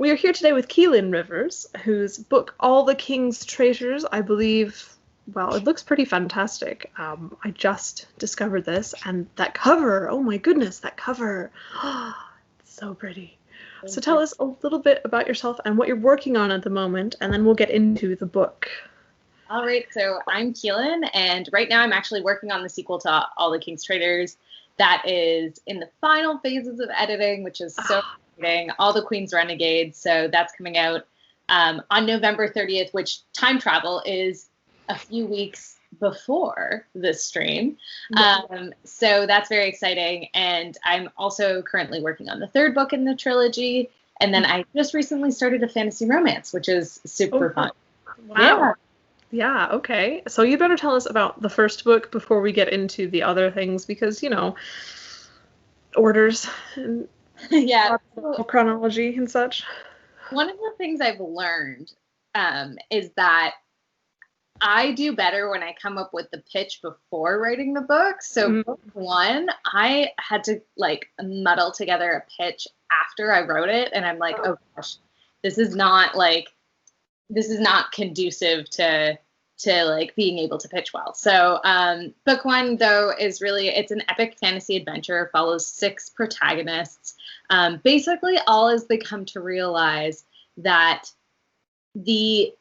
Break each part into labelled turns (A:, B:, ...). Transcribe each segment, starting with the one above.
A: We are here today with Keylin Rivers, whose book, All the King's Traitors, I believe, well, it looks pretty fantastic. I just discovered this, and that cover, oh my goodness, that cover, it's so pretty. So tell us a little bit about yourself and what you're working on at the moment, and then we'll get into the book.
B: All right, so I'm Keylin, and right now I'm actually working on the sequel to All the King's Traitors. That is in the final phases of editing, which is so exciting. All the Queen's Renegades, so that's coming out on November 30th, which time travel is a few weeks before this stream. So that's very exciting, and I'm also currently working on the third book in the trilogy, and then I just recently started a fantasy romance, which is super fun.
A: Wow. Yeah, okay. So you better tell us about the first book before we get into the other things, because, you know, orders and chronology and such.
B: One of the things I've learned is that I do better when I come up with the pitch before writing the book. So book one, I had to muddle together a pitch after I wrote it, and I'm like, oh gosh, this is not conducive to being able to pitch well. So book one, though, is it's an epic fantasy adventure, follows 6 protagonists, basically all as they come to realize that the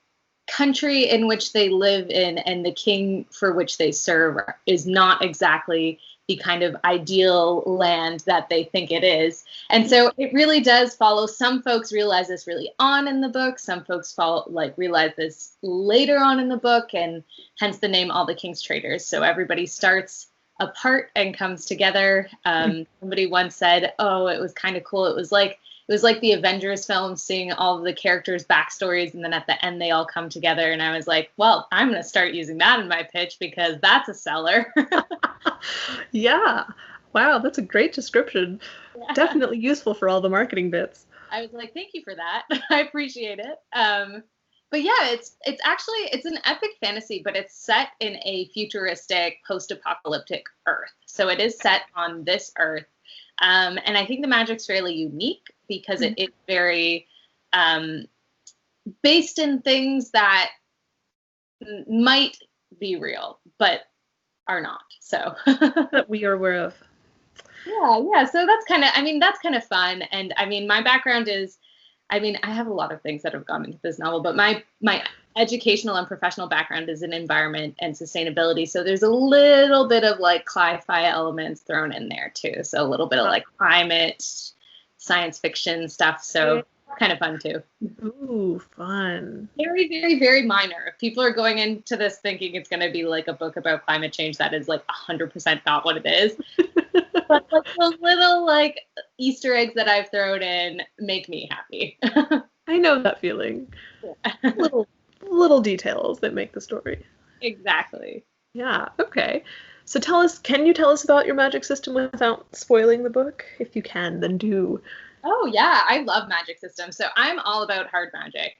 B: country in which they live in and the king for which they serve is not exactly the kind of ideal land that they think it is. And so it really does follow. Some folks realize this really on in the book. Some folks realize this later on in the book, and hence the name All the King's Traitors. So everybody starts apart and comes together. Somebody once said, oh, it was kind of cool. It was like the Avengers film, seeing all of the characters' backstories, and then at the end they all come together. And I was like, well, I'm going to start using that in my pitch because that's a seller.
A: Yeah. Wow, that's a great description. Yeah. Definitely useful for all the marketing bits.
B: I was like, thank you for that. I appreciate it. But yeah, it's an epic fantasy, but it's set in a futuristic post-apocalyptic Earth. So it is set on this Earth. And I think the magic's fairly unique because it is very based in things that might be real, but are not. So
A: that we are aware of.
B: Yeah. So that's kind of fun. And I mean, my background is, I have a lot of things that have gone into this novel, but my educational and professional background is in environment and sustainability. So there's a little bit of cli-fi elements thrown in there too. So a little bit of climate, science fiction stuff. So kind of fun too.
A: Ooh, fun.
B: Very, very, very minor. If people are going into this thinking it's going to be a book about climate change, that is 100% not what it is. But the little Easter eggs that I've thrown in make me happy.
A: I know that feeling. Yeah. little details that make the story.
B: Exactly.
A: Yeah. Okay. So can you tell us about your magic system without spoiling the book? If you can, then do.
B: Oh yeah, I love magic systems. So I'm all about hard magic.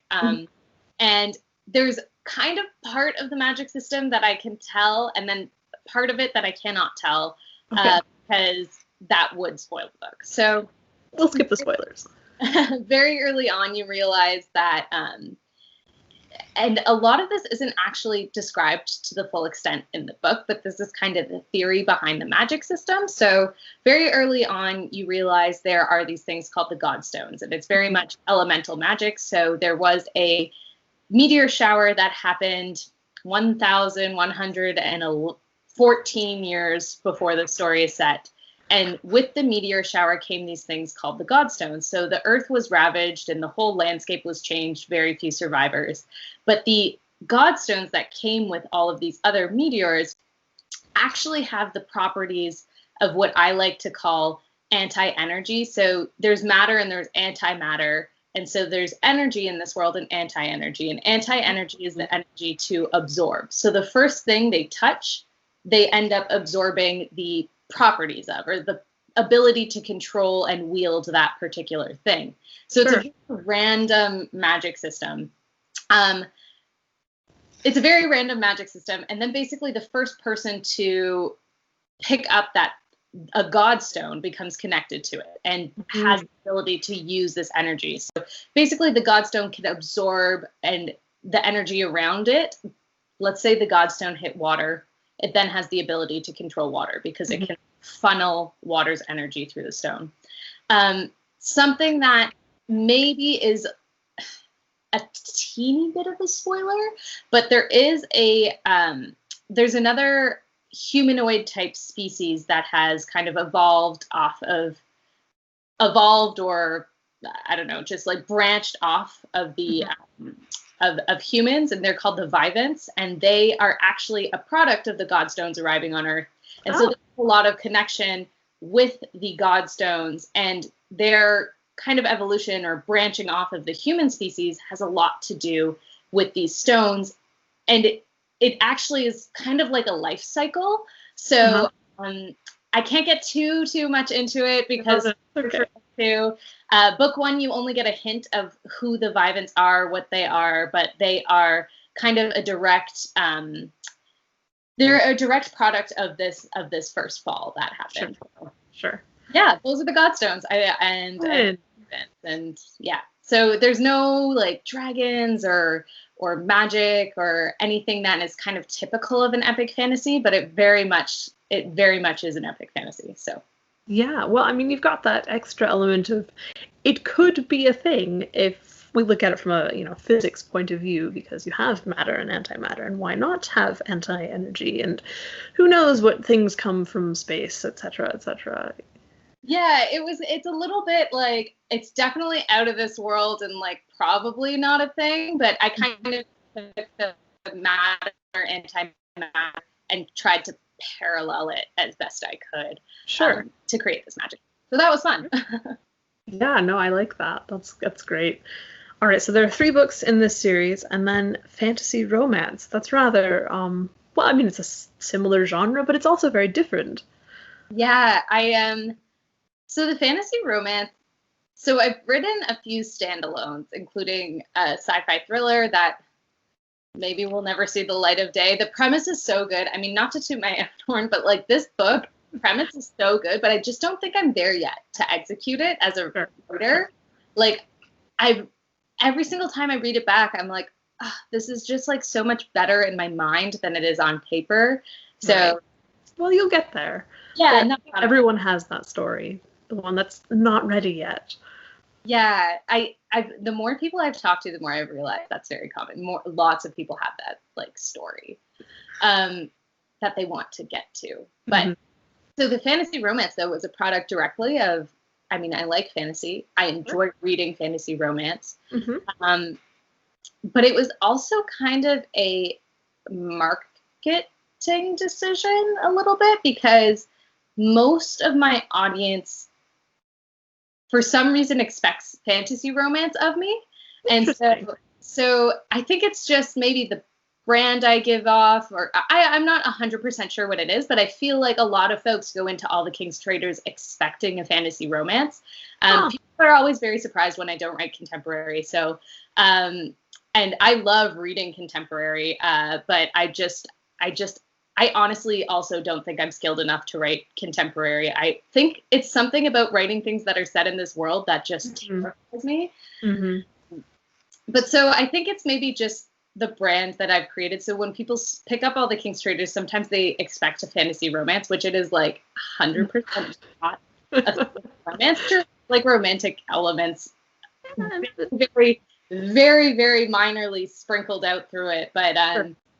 B: And there's kind of part of the magic system that I can tell, and then part of it that I cannot tell, because that would spoil the book. So
A: we'll skip the spoilers.
B: Very early on, you realize that, and a lot of this isn't actually described to the full extent in the book, but this is kind of the theory behind the magic system. So very early on, you realize there are these things called the Godstones, and it's very much elemental magic. So there was a meteor shower that happened 1,114 years before the story is set. And with the meteor shower came these things called the Godstones. So the earth was ravaged and the whole landscape was changed, very few survivors. But the Godstones that came with all of these other meteors actually have the properties of what I like to call anti-energy. So there's matter and there's antimatter. And so there's energy in this world and anti-energy. And anti-energy is the energy to absorb. So the first thing they touch, they end up absorbing the properties of, or the ability to control and wield that particular thing. So it's a random magic system. It's a very random magic system. And then basically the first person to pick up that a Godstone becomes connected to it and has the ability to use this energy. So basically the Godstone can absorb and the energy around it. Let's say the Godstone hit water. It then has the ability to control water because it can funnel water's energy through the stone. Something that maybe is a teeny bit of a spoiler, but there is there's another humanoid type species that has kind of evolved or I don't know, just like branched off of the of humans, and they're called the Vivants, and they are actually a product of the Godstones arriving on Earth. And so there's a lot of connection with the Godstones, and their kind of evolution or branching off of the human species has a lot to do with these stones. And it actually is kind of like a life cycle. So I can't get too much into it because book one, you only get a hint of who the Vivants are, what they are, but they are kind of a direct they're a direct product of this first fall that happened.
A: Sure.
B: Yeah, those are the Godstones. And yeah. So there's no like dragons or magic or anything that is kind of typical of an epic fantasy, but it very much is an epic fantasy. So
A: yeah, well, I mean, you've got that extra element of it could be a thing if we look at it from a physics point of view, because you have matter and antimatter, and why not have anti-energy, and who knows what things come from space, etc., etc.
B: Yeah, it's a little bit like, it's definitely out of this world and like probably not a thing, but I kind of took the matter, antimatter, and tried to parallel it as best I could to create this magic. So that was fun.
A: Yeah, no, I like that. That's great. All right, so there are 3 books in this series, and then fantasy romance. That's rather, well, I mean, it's a similar genre, but it's also very different.
B: Yeah, so the fantasy romance, so I've written a few standalones, including a sci-fi thriller that maybe will never see the light of day. The premise is so good. I mean, not to toot my own horn, but like this book, the premise is so good, but I just don't think I'm there yet to execute it as a writer. Like, every single time I read it back, I'm like, this is just like so much better in my mind than it is on paper. So,
A: well, you'll get there.
B: Yeah,
A: not everyone has that story. The one that's not ready yet.
B: Yeah, the more people I've talked to, the more I've realized that's very common. Lots of people have that like story that they want to get to. But so the fantasy romance though was a product directly of, I mean, I like fantasy. I enjoy reading fantasy romance. But it was also kind of a marketing decision a little bit, because most of my audience for some reason expects fantasy romance of me. And so I think it's just maybe the brand I give off, or I'm not 100% sure what it is, but I feel like a lot of folks go into All the King's Traitors expecting a fantasy romance. People are always very surprised when I don't write contemporary. So, and I love reading contemporary, but I honestly also don't think I'm skilled enough to write contemporary. I think it's something about writing things that are set in this world that just terrifies me. But so I think it's maybe just the brand that I've created. So when people pick up All the King's Traitors, sometimes they expect a fantasy romance, which it is like 100% not a romance. Just like romantic elements, very, very, very minorly sprinkled out through it. But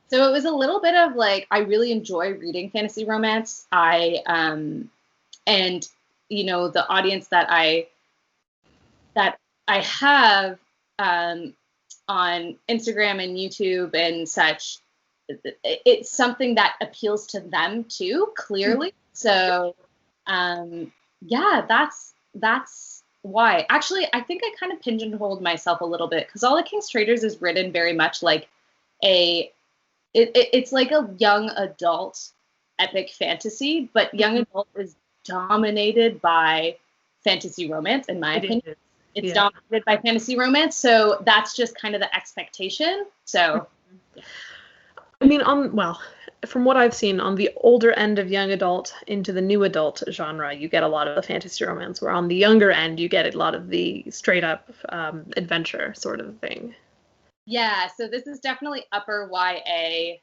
B: so it was a little bit of like, I really enjoy reading fantasy romance. And the audience that I have on Instagram and YouTube and such, it's something that appeals to them too, clearly. So yeah, that's why. Actually, I think I kind of pigeonholed myself a little bit, because All the King's Traitors is written very much like it's like a young adult epic fantasy, but young adult is dominated by fantasy romance, in my opinion. It's dominated by fantasy romance, so that's just kind of the expectation. So,
A: I mean, from what I've seen, on the older end of young adult into the new adult genre, you get a lot of the fantasy romance, where on the younger end, you get a lot of the straight up adventure sort of thing.
B: Yeah, so this is definitely upper YA.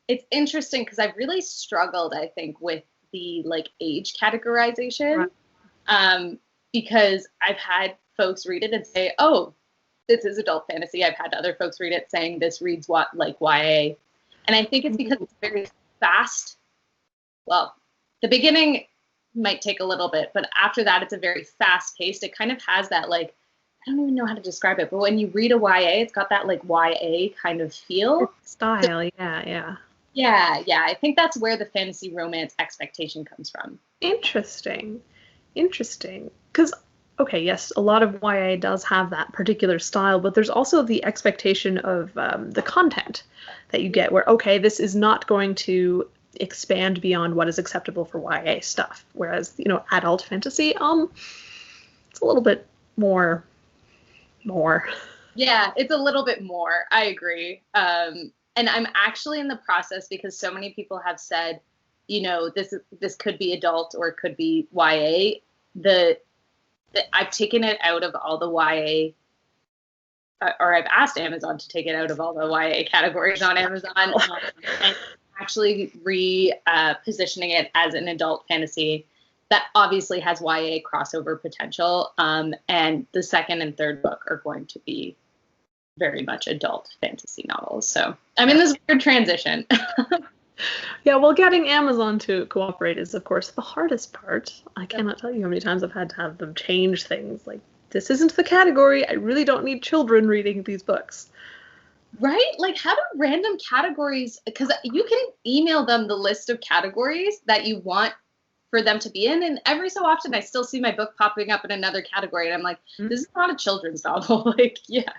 B: It's interesting because I've really struggled, I think, with the like age categorization, because I've had folks read it and say, "Oh, this is adult fantasy." I've had other folks read it saying this reads what like YA, and I think it's because it's very fast. Well, the beginning might take a little bit, but after that, it's a very fast paced. It kind of has that like, I don't even know how to describe it, but when you read a YA, it's got that like YA kind of feel.
A: Style,
B: So,
A: yeah.
B: Yeah. I think that's where the fantasy romance expectation comes from.
A: Interesting. Because, okay, yes, a lot of YA does have that particular style, but there's also the expectation of the content that you get, where, okay, this is not going to expand beyond what is acceptable for YA stuff. Whereas, adult fantasy, it's a little bit more.
B: Yeah, it's a little bit more. I agree. And I'm actually in the process, because so many people have said, this could be adult or it could be YA. I've taken it out of all the YA, or I've asked Amazon to take it out of all the YA categories on Amazon, and actually positioning it as an adult fantasy that obviously has YA crossover potential. And the second and third book are going to be very much adult fantasy novels. So I'm in this weird transition.
A: Yeah, well, getting Amazon to cooperate is, of course, the hardest part. I cannot tell you how many times I've had to have them change things. Like, this isn't the category. I really don't need children reading these books.
B: Right? Like, how do random categories, because you can email them the list of categories that you want for them to be in, and every so often I still see my book popping up in another category, and I'm like, this is not a children's novel. Like, yeah.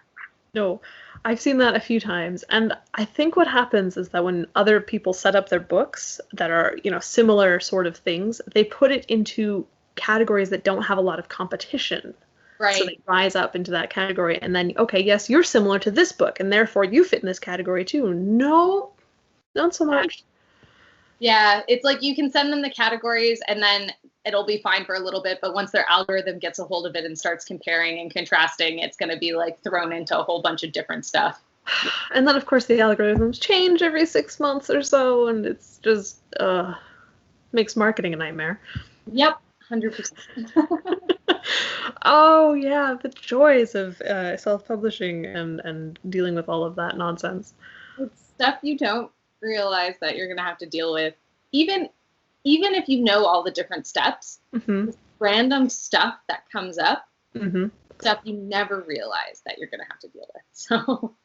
A: No, I've seen that a few times, and I think what happens is that when other people set up their books that are, similar sort of things, they put it into categories that don't have a lot of competition.
B: Right.
A: So they rise up into that category, and then, okay, yes, you're similar to this book, and therefore you fit in this category too. No, not so much.
B: Yeah, it's like you can send them the categories and then it'll be fine for a little bit, but once their algorithm gets a hold of it and starts comparing and contrasting, it's going to be like thrown into a whole bunch of different stuff.
A: And then, of course, the algorithms change every 6 months or so, and it's just makes marketing a nightmare.
B: Yep, 100%.
A: Oh, yeah, the joys of self-publishing and dealing with all of that nonsense.
B: It's stuff you don't realize that you're going to have to deal with. Even if you know all the different steps, random stuff that comes up, stuff you never realize that you're going to have to deal with. So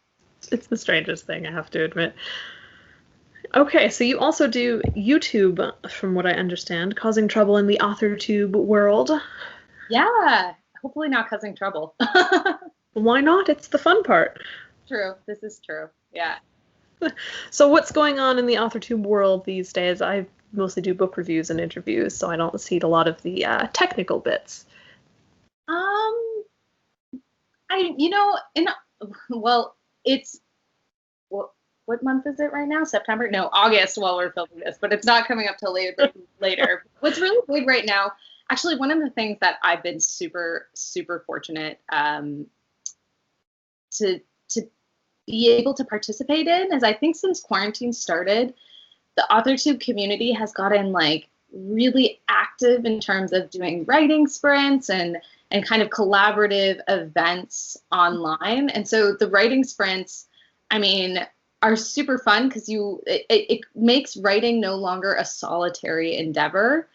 A: it's the strangest thing, I have to admit. Okay, so you also do YouTube, from what I understand, causing trouble in the AuthorTube world.
B: Yeah, hopefully not causing trouble.
A: Why not? It's the fun part.
B: True. This is true. Yeah.
A: So what's going on in the AuthorTube world these days? I mostly do book reviews and interviews, so I don't see a lot of the technical bits.
B: It's what month is it right now? September? No, August while we're filming this, but it's not coming up till later. What's really big right now, actually, one of the things that I've been super, super fortunate to be able to participate in is, I think since quarantine started, the AuthorTube community has gotten like really active in terms of doing writing sprints and kind of collaborative events online. And so the writing sprints, I mean, are super fun because it makes writing no longer a solitary endeavor.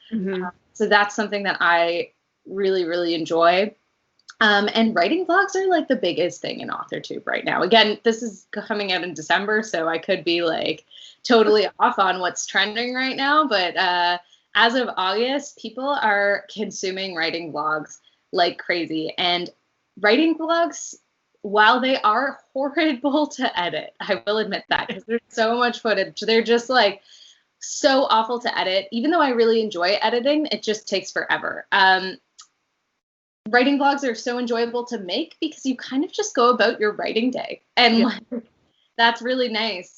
B: So that's something that I really, really enjoy. And writing vlogs are like the biggest thing in AuthorTube right now. Again, this is coming out in December, so I could be like totally off on what's trending right now. But as of August, people are consuming writing vlogs like crazy. And writing vlogs, while they are horrible to edit, I will admit that, because there's so much footage. They're just like so awful to edit. Even though I really enjoy editing, it just takes forever. Writing vlogs are so enjoyable to make because you kind of just go about your writing day. And like, that's really nice.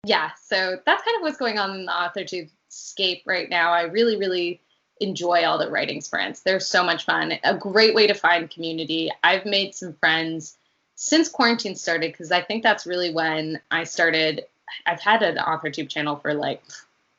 B: yeah, so that's kind of what's going on in the AuthorTube scape right now. I really, really enjoy all the writing sprints. They're so much fun. A great way to find community. I've made some friends since quarantine started, because I think that's really when I started. I've had an AuthorTube channel for like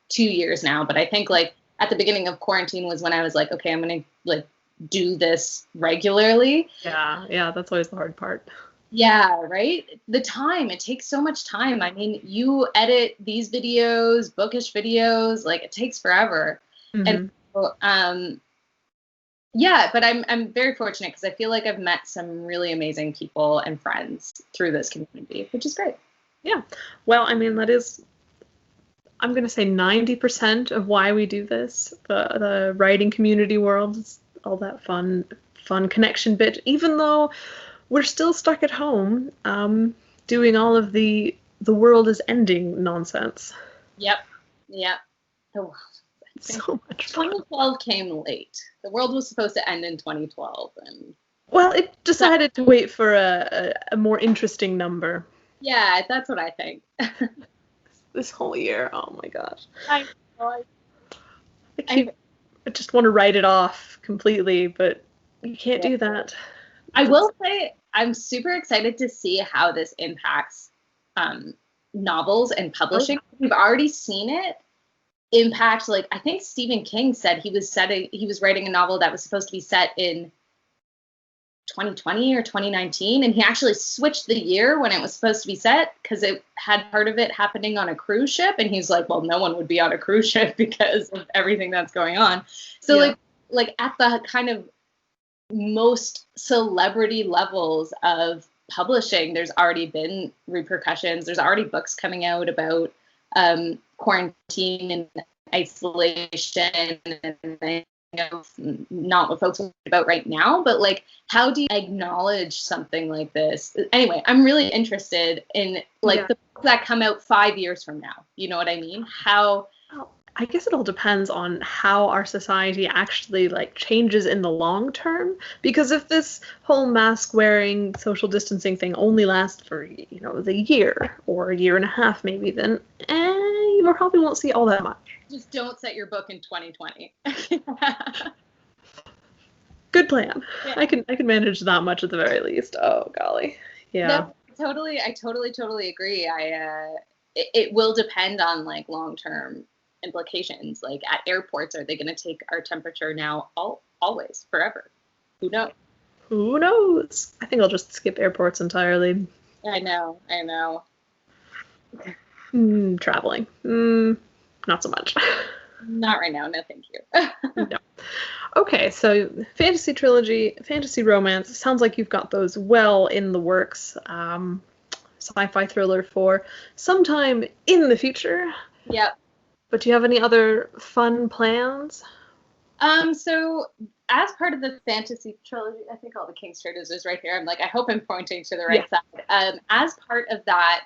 B: 2 years now, but I think like at the beginning of quarantine was when I was like, okay, I'm going to like do this regularly.
A: Yeah, that's always the hard part.
B: Yeah, right? The time, it takes so much time. I mean, you edit these videos, bookish videos, like it takes forever. And so, yeah, but I'm very fortunate because I feel like I've met some really amazing people and friends through this community, which is great.
A: Yeah. Well, I mean, that is, I'm going to say 90% of why we do this. The writing community world is all that fun connection bit, even though we're still stuck at home doing all of the world is ending nonsense.
B: Yep. Oh,
A: so much fun.
B: 2012 came late. The world was supposed to end in 2012.
A: Well, it decided to wait for a more interesting number.
B: Yeah, that's what I think.
A: This whole year, oh my gosh.
B: I know.
A: I just want to write it off completely, but you can't do that.
B: I will say I'm super excited to see how this impacts novels and publishing. We've already seen it impact, like I think Stephen King said he was writing a novel that was supposed to be set in 2020 or 2019, and he actually switched the year when it was supposed to be set because it had part of it happening on a cruise ship, and he's like, well, no one would be on a cruise ship because of everything that's going on. So like at the kind of most celebrity levels of publishing, there's already been repercussions. There's already books coming out about quarantine and isolation, and not what folks are about right now, but like, how do you acknowledge something like this? Anyway, I'm really interested in like the books that come out 5 years from now. You know what I mean? How?
A: Well, I guess it all depends on how our society actually like changes in the long term. Because if this whole mask wearing, social distancing thing only lasts for, the year or a year and a half, maybe, then you probably won't see all that much.
B: Just don't set your book in 2020.
A: Good plan. Yeah. I can manage that much at the very least. Oh golly. Yeah.
B: No, I totally agree. It will depend on like long-term implications. Like at airports, are they going to take our temperature now always forever? Who knows? I think I'll just skip airports entirely. I know.
A: Traveling. Not so much.
B: Not right now. No, thank you.
A: No. Okay, so fantasy trilogy, fantasy romance. Sounds like you've got those well in the works. Sci-fi thriller for sometime in the future.
B: Yep.
A: But do you have any other fun plans?
B: So as part of the fantasy trilogy, I think all the King's Traitors is right here. I'm like, I hope I'm pointing to the right side. As part of that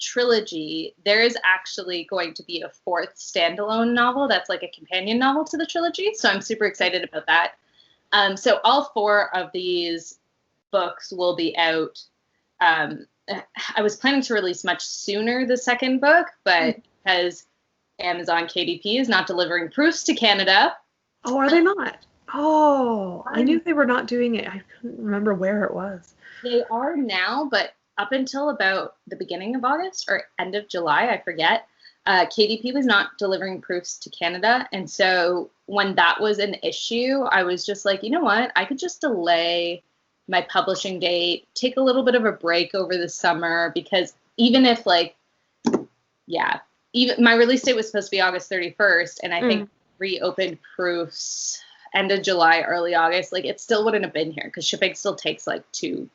B: trilogy, there is actually going to be a fourth standalone novel that's like a companion novel to the trilogy. So I'm super excited about that. So all four of these books will be out. I was planning to release much sooner the second book, but because Amazon KDP is not delivering proofs to Canada.
A: Oh, are they not? Oh, I knew they were not doing it. I couldn't remember where it was.
B: They are now, but up until about the beginning of August or end of July, I forget, KDP was not delivering proofs to Canada. And so when that was an issue, I was just like, you know what? I could just delay my publishing date, take a little bit of a break over the summer, because even if even my release date was supposed to be August 31st, and I think reopened proofs end of July, early August, like it still wouldn't have been here because shipping still takes like 2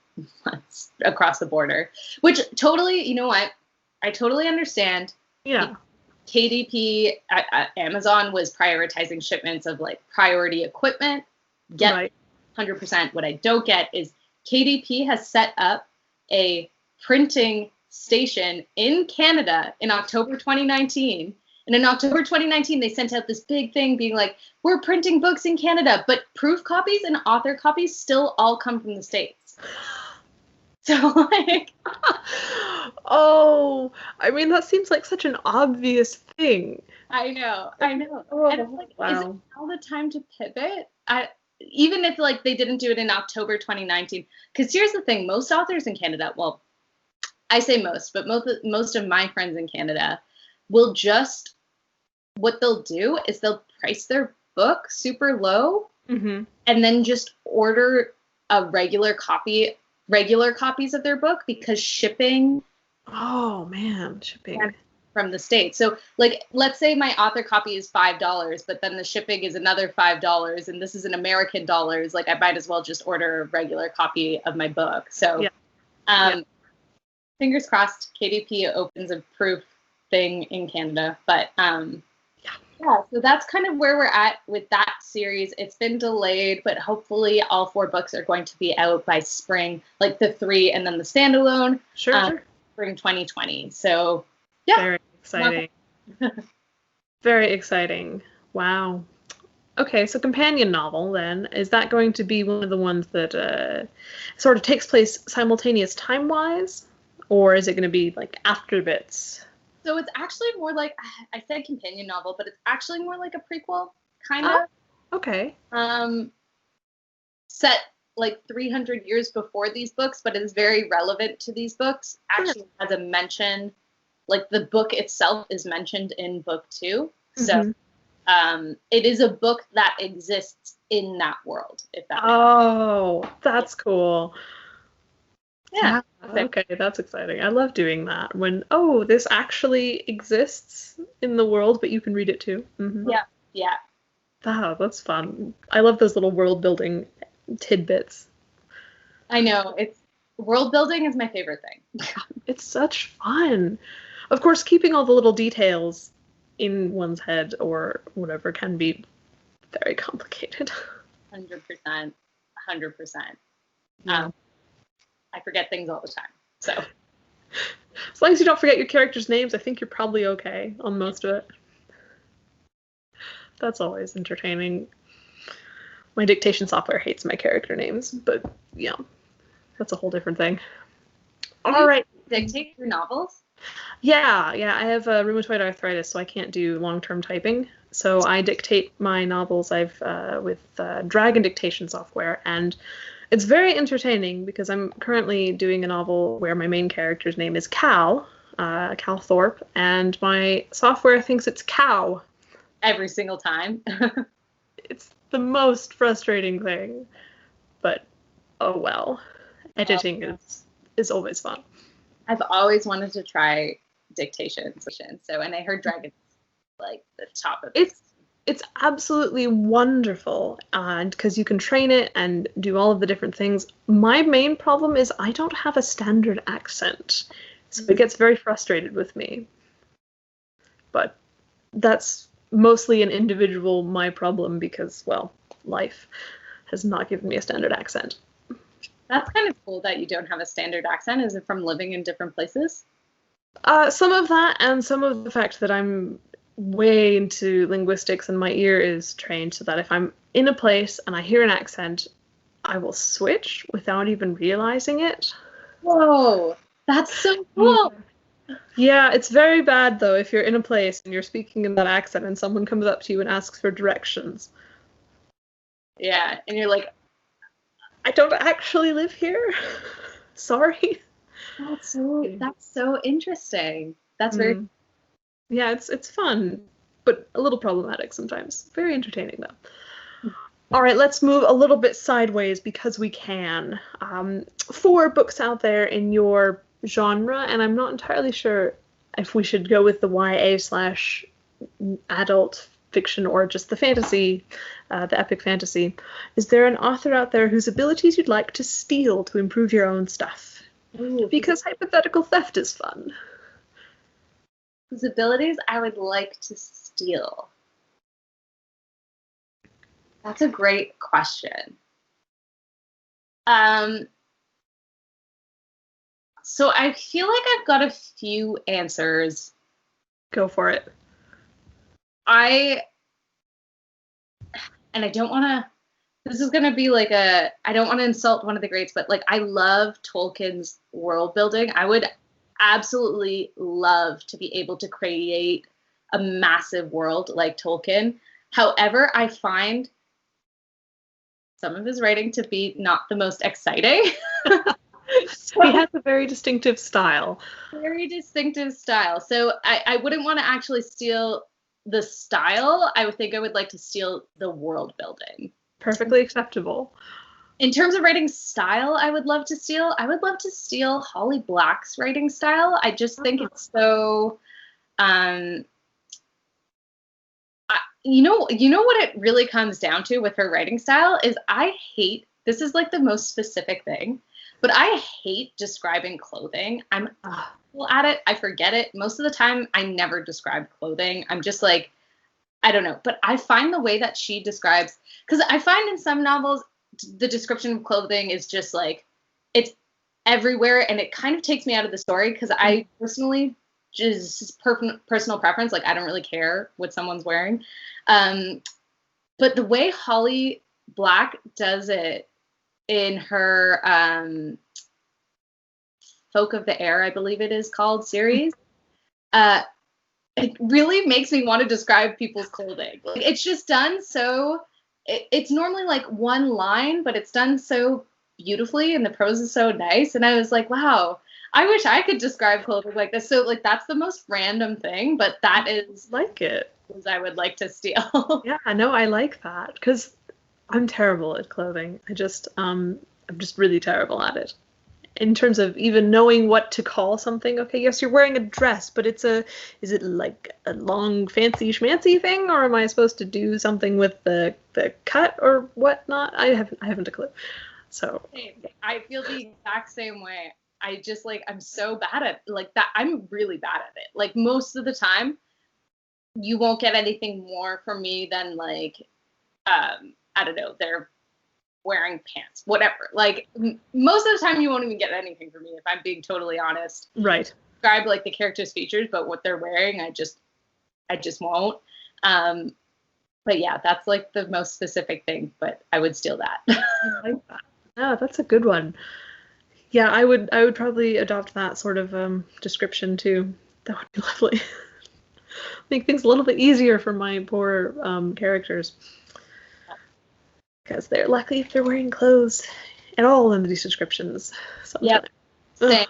B: months across the border, which totally, you know what? I totally understand.
A: Yeah.
B: KDP, Amazon was prioritizing shipments of like priority equipment. Get 100%. What I don't get is KDP has set up a printing station in Canada in October 2019. And in October 2019, they sent out this big thing being like, we're printing books in Canada, but proof copies and author copies still all come from the States. So like,
A: Oh, I mean, that seems like such an obvious thing.
B: I know.
A: Oh,
B: And it's like, is it
A: wow.
B: now the time to pivot? Even if like they didn't do it in October 2019, because here's the thing: most authors in Canada, well, I say most, but most of my friends in Canada will just, what they'll do is they'll price their book super low,
A: Mm-hmm.
B: and then just order a regular copies of their book, because shipping
A: Oh, man, shipping.
B: from the States. So like, let's say my author copy is $5, but then the shipping is another $5, and this is in American dollars. Like, I might as well just order a regular copy of my book. So
A: Yeah.
B: fingers crossed KDP opens a proof thing in Canada. But yeah, so that's kind of where we're at with that series. It's been delayed, but hopefully all 4 books are going to be out by spring, like the 3 and then the standalone.
A: Sure.
B: Spring 2020. So yeah.
A: Very exciting. Very exciting. Wow. Okay, so companion novel then, is that going to be one of the ones that sort of takes place simultaneous time-wise? Or is it going to be like after bits?
B: So it's actually more like, I said companion novel, but it's actually more like a prequel, kind of.
A: Okay.
B: Set like 300 years before these books, but is very relevant to these books. Actually has a mention, like the book itself is mentioned in book 2. So it is a book that exists in that world, if that makes sense.
A: Oh, that's cool.
B: Yeah.
A: Okay, that's exciting. I love doing that when, this actually exists in the world, but you can read it too. Mm-hmm.
B: Yeah.
A: Wow, that's fun. I love those little world building tidbits.
B: I know. World building is my favorite thing.
A: It's such fun. Of course, keeping all the little details in one's head or whatever can be very complicated.
B: 100%. 100%.
A: Yeah.
B: I forget things all the time. So
A: as long as you don't forget your characters' names, I think you're probably okay on most of it. That's always entertaining. My dictation software hates my character names, but yeah, that's a whole different thing. All right.
B: Dictate your novels?
A: Yeah, I have rheumatoid arthritis, so I can't do long-term typing. So I dictate my novels with Dragon dictation software, and it's very entertaining because I'm currently doing a novel where my main character's name is Cal Thorpe, and my software thinks it's Cow.
B: Every single time.
A: It's the most frustrating thing, but oh well. Editing is always fun.
B: I've always wanted to try dictation. So when I heard Dragon, like the top of it.
A: It's absolutely wonderful, and because you can train it and do all of the different things. My main problem is I don't have a standard accent, so it gets very frustrated with me. But that's mostly an individual my problem because, well, life has not given me a standard accent.
B: That's kind of cool that you don't have a standard accent. Is it from living in different places?
A: Some of that, and some of the fact that I'm way into linguistics and my ear is trained so that if I'm in a place and I hear an accent, I will switch without even realizing it.
B: Whoa, that's so cool.
A: Yeah, it's very bad though if you're in a place and you're speaking in that accent and someone comes up to you and asks for directions.
B: Yeah, and you're like,
A: I don't actually live here. Sorry.
B: That's so interesting. That's very
A: Yeah, it's fun, but a little problematic sometimes. Very entertaining though. All right, let's move a little bit sideways because we can. 4 books out there in your genre, and I'm not entirely sure if we should go with the YA/adult fiction or just the fantasy, the epic fantasy. Is there an author out there whose abilities you'd like to steal to improve your own stuff? Ooh, because hypothetical theft is fun.
B: Whose abilities I would like to steal? That's a great question. So I feel like I've got a few answers.
A: Go for it.
B: And I don't want to this is going to be like I don't want to insult one of the greats, but like I love Tolkien's world building. I would absolutely love to be able to create a massive world like Tolkien. However, I find some of his writing to be not the most exciting.
A: He has a very distinctive style.
B: Very distinctive style. So I wouldn't want to actually steal the style. I would think I would like to steal the world building.
A: Perfectly acceptable.
B: In terms of writing style, I would love to steal Holly Black's writing style. I just think it's so you know what it really comes down to with her writing style is this is like the most specific thing, but I hate describing clothing. I'm awful at it. I forget it. Most of the time, I never describe clothing. I'm just like, I don't know. But I find the way that she describes, because I find in some novels, the description of clothing is just like, it's everywhere, and it kind of takes me out of the story, because I personally, just personal preference, like I don't really care what someone's wearing. But the way Holly Black does it in her Folk of the Air, I believe it is called, series, it really makes me want to describe people's clothing. Like, it's just done so, it's normally like one line, but it's done so beautifully, and the prose is so nice. And I was like, wow, I wish I could describe clothing like this. So like that's the most random thing, but that is
A: like it.
B: I would like to steal.
A: Yeah, no, I like that because I'm terrible at clothing. I'm just really terrible at it. In terms of even knowing what to call something. Okay, yes, you're wearing a dress, but is it like a long fancy schmancy thing, or am I supposed to do something with the cut or whatnot? I haven't a clue. So
B: I feel the exact same way. I just like, I'm so bad at like that. I'm really bad at it. Like most of the time, you won't get anything more from me than like, I don't know, they're wearing pants, whatever. Like most of the time, you won't even get anything from me if I'm being totally honest.
A: Right.
B: Describe like the character's features, but what they're wearing, I just won't. But yeah, that's like the most specific thing. But I would steal that.
A: I like that. Oh, that's a good one. Yeah, I would probably adopt that sort of description too. That would be lovely. Make things a little bit easier for my poor characters. Because they're lucky if they're wearing clothes at all in these descriptions.
B: Yep. Same.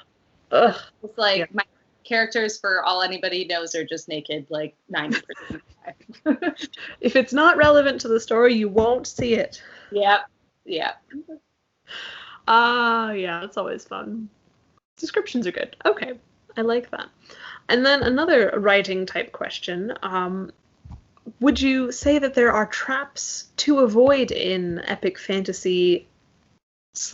A: Ugh.
B: It's like my characters, for all anybody knows, are just naked like 90% of the time.
A: If it's not relevant to the story, you won't see it.
B: Yep. Yep.
A: Yeah, it's always fun. Descriptions are good. Okay, I like that. And then another writing type question. Would you say that there are traps to avoid in epic fantasy /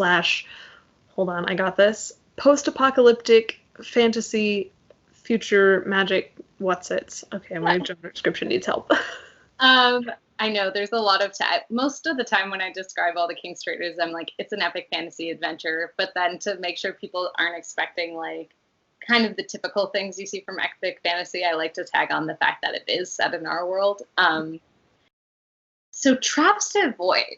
A: hold on, I got this, post-apocalyptic fantasy future magic what's-its? Okay, my genre description needs help.
B: I know there's a lot of most of the time when I describe all the King's Traitors, I'm like, it's an epic fantasy adventure. But then to make sure people aren't expecting like kind of the typical things you see from epic fantasy, I like to tag on the fact that it is set in our world. So traps to avoid.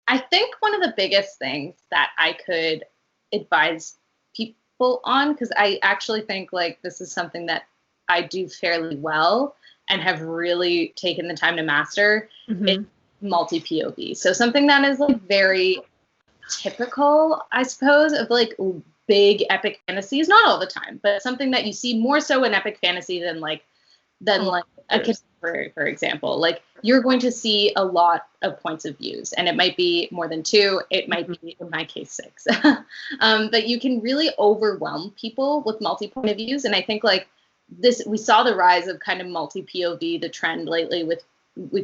B: I think one of the biggest things that I could advise people on, because I actually think like this is something that I do fairly well and have really taken the time to master, is multi-POV. So something that is like very typical, I suppose, of like big epic fantasies, not all the time, but something that you see more so in epic fantasy than like a contemporary, for example. Like you're going to see a lot of points of views, and it might be more than 2, it might be, in my case, 6. But you can really overwhelm people with multi-point of views, and I think like this, we saw the rise of kind of multi-POV, the trend lately with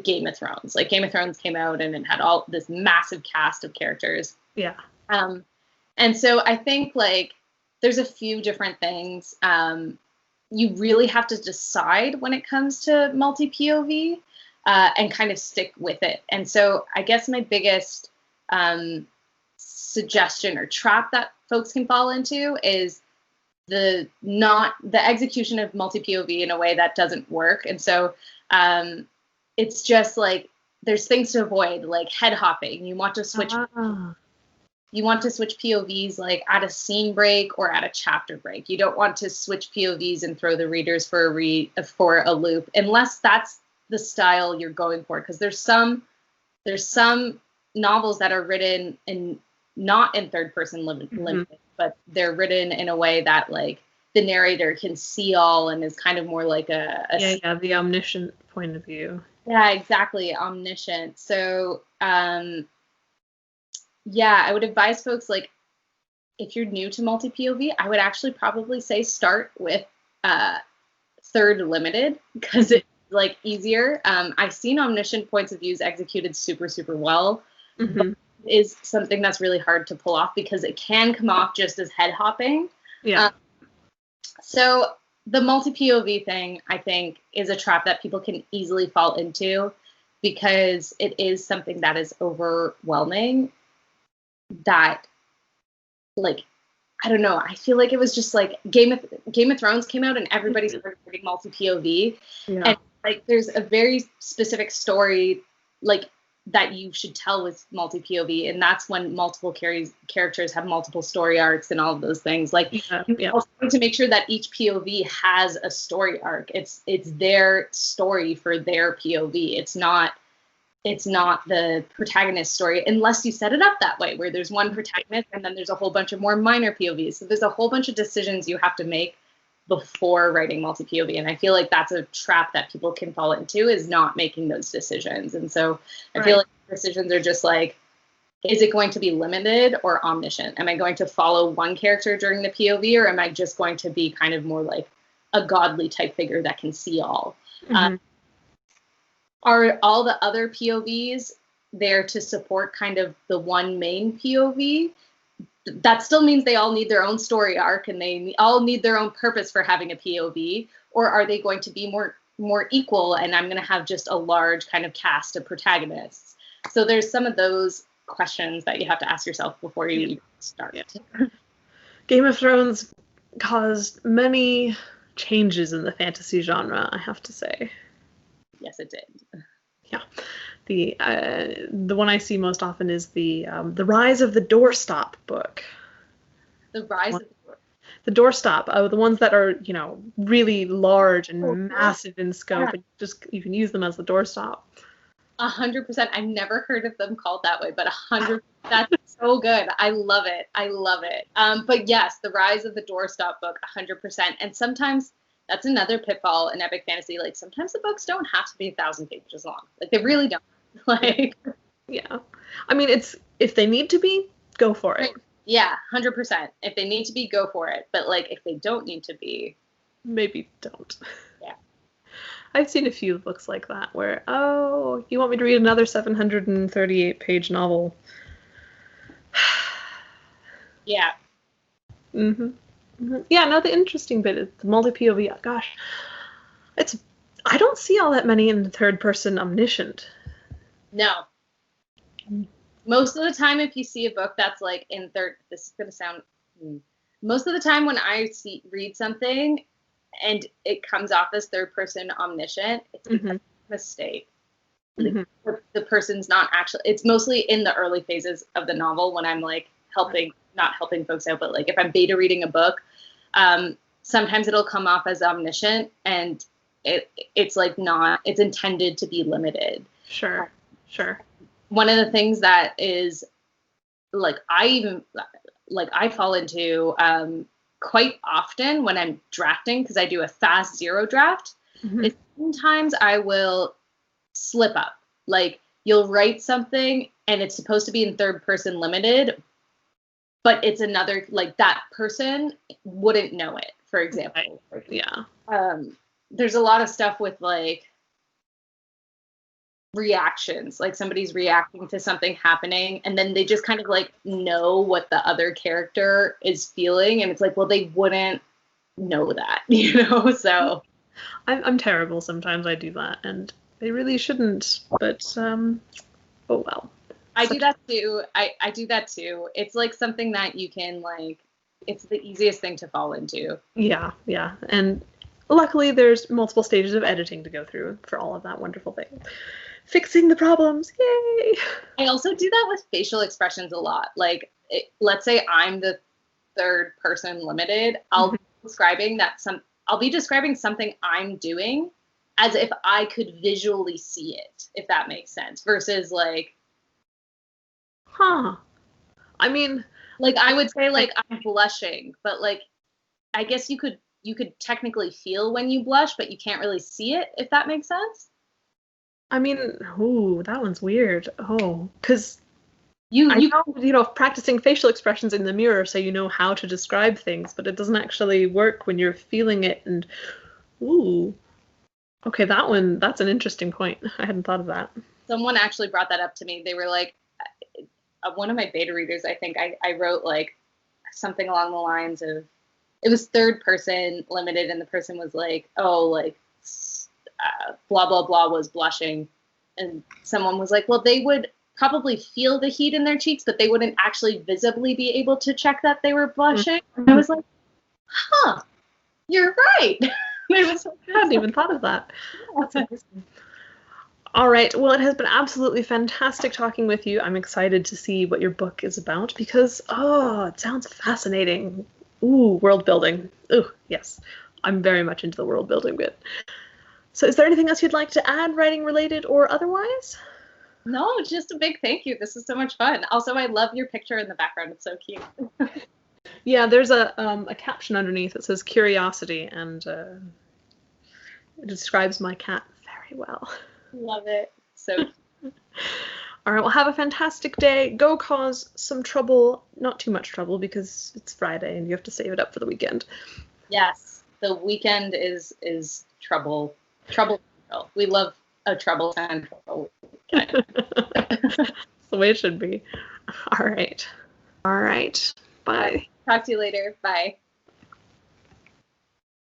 B: Game of Thrones. Like Game of Thrones came out and it had all this massive cast of characters.
A: Yeah.
B: And so I think like there's a few different things you really have to decide when it comes to multi-POV and kind of stick with it. And so I guess my biggest suggestion or trap that folks can fall into is the execution of multi-POV in a way that doesn't work. And so it's just like there's things to avoid, like head hopping. You want to switch POVs like at a scene break or at a chapter break. You don't want to switch POVs and throw the readers for a loop, unless that's the style you're going for. Because there's some novels that are written in not in third person limited, but they're written in a way that like the narrator can see all and is kind of more like
A: the omniscient point of view.
B: Yeah, exactly, omniscient. So I would advise folks, like, if you're new to multi-POV, I would actually probably say start with third limited, because it's like easier. I've seen omniscient points of views executed super, super well, but it is something that's really hard to pull off because it can come off just as head hopping.
A: Yeah.
B: So the multi-POV thing, I think, is a trap that people can easily fall into because it is something that is overwhelming. That, like, I don't know, I feel like it was just like Game of Thrones came out and everybody started reading multi-POV.
A: Yeah.
B: And like there's a very specific story like that you should tell with multi-POV, and that's when multiple characters have multiple story arcs and all of those things. Like you also need to make sure that each POV has a story arc. It's their story for their POV. It's not the protagonist story, unless you set it up that way, where there's one protagonist and then there's a whole bunch of more minor POVs. So there's a whole bunch of decisions you have to make before writing multi-POV. And I feel like that's a trap that people can fall into, is not making those decisions. And so I feel like decisions are just like, is it going to be limited or omniscient? Am I going to follow one character during the POV, or am I just going to be kind of more like a godly type figure that can see all? Are all the other POVs there to support kind of the one main POV? That still means they all need their own story arc and they all need their own purpose for having a POV, or are they going to be more equal and I'm going to have just a large kind of cast of protagonists? So there's some of those questions that you have to ask yourself before you even start.
A: Game of Thrones caused many changes in the fantasy genre, I have to say.
B: Yes, it did.
A: Yeah. The one I see most often is the Rise of the Doorstop book.
B: The Rise of
A: the Doorstop, the ones that are, really large and massive in scope, and you can use them as the doorstop.
B: 100%. I've never heard of them called that way, but 100%. That's so good. I love it. But yes, the Rise of the Doorstop book, 100%. And sometimes that's another pitfall in epic fantasy. Like, sometimes the books don't have to be 1,000 pages long. Like, they really don't. Like,
A: yeah. I mean, if they need to be, go for it.
B: Yeah, 100%. If they need to be, go for it. But, like, if they don't need to be,
A: maybe don't.
B: Yeah.
A: I've seen a few books like that where, you want me to read another 738-page novel?
B: Yeah.
A: Yeah, no, the interesting bit is the multi-POV. Gosh, I don't see all that many in the third-person omniscient.
B: No. Most of the time, if you see a book that's like in third, this is going to sound, most of the time when I read something and it comes off as third-person omniscient, it's because of a mistake. Like, the person's not actually, it's mostly in the early phases of the novel when I'm like not helping folks out, but like if I'm beta reading a book, sometimes it'll come off as omniscient, and it's like not, it's intended to be limited.
A: Sure.
B: One of the things that is like I fall into quite often when I'm drafting, because I do a fast zero draft, is sometimes I will slip up. Like, you'll write something and it's supposed to be in third person limited, but it's another, like, that person wouldn't know it, for example.
A: Yeah.
B: There's a lot of stuff with, like, reactions. Like, somebody's reacting to something happening, and then they just kind of, like, know what the other character is feeling, and it's like, well, they wouldn't know that, So
A: I'm terrible sometimes. I do that, and they really shouldn't, but, oh well.
B: I do that too. I do that too. It's like something that you can, like, it's the easiest thing to fall into.
A: Yeah. And luckily there's multiple stages of editing to go through for all of that wonderful thing. Fixing the problems. Yay!
B: I also do that with facial expressions a lot. Like, let's say I'm the third person limited. I'll be describing something I'm doing as if I could visually see it, if that makes sense. Versus like,
A: I mean,
B: like I would say like I'm blushing, but like I guess you could technically feel when you blush, but you can't really see it, if that makes sense.
A: I mean, ooh, that one's weird. Oh, because
B: you
A: know, practicing facial expressions in the mirror so you know how to describe things, but it doesn't actually work when you're feeling it. And ooh, okay, that's an interesting point. I hadn't thought of that.
B: Someone actually brought that up to me. They were like, one of my beta readers, I think I wrote like something along the lines of, it was third person limited, and the person was like, oh, like blah blah blah was blushing, and someone was like, well, they would probably feel the heat in their cheeks, but they wouldn't actually visibly be able to check that they were blushing. Mm-hmm. I was like, huh, you're right.
A: I hadn't even thought of that. That's amazing. All right. Well, it has been absolutely fantastic talking with you. I'm excited to see what your book is about because, it sounds fascinating. Ooh, world building. Ooh, yes. I'm very much into the world building bit. So is there anything else you'd like to add, writing related or otherwise?
B: No, just a big thank you. This is so much fun. Also, I love your picture in the background. It's so cute.
A: Yeah, there's a caption underneath that says curiosity, and it describes my cat very well.
B: Love it. So
A: all right, well, have a fantastic day. Go cause some trouble. Not too much trouble because it's Friday and you have to save it up for the weekend.
B: Yes, the weekend is trouble. Trouble. We love a trouble central.
A: That's the way it should be. All right. Bye.
B: Talk to you later. Bye.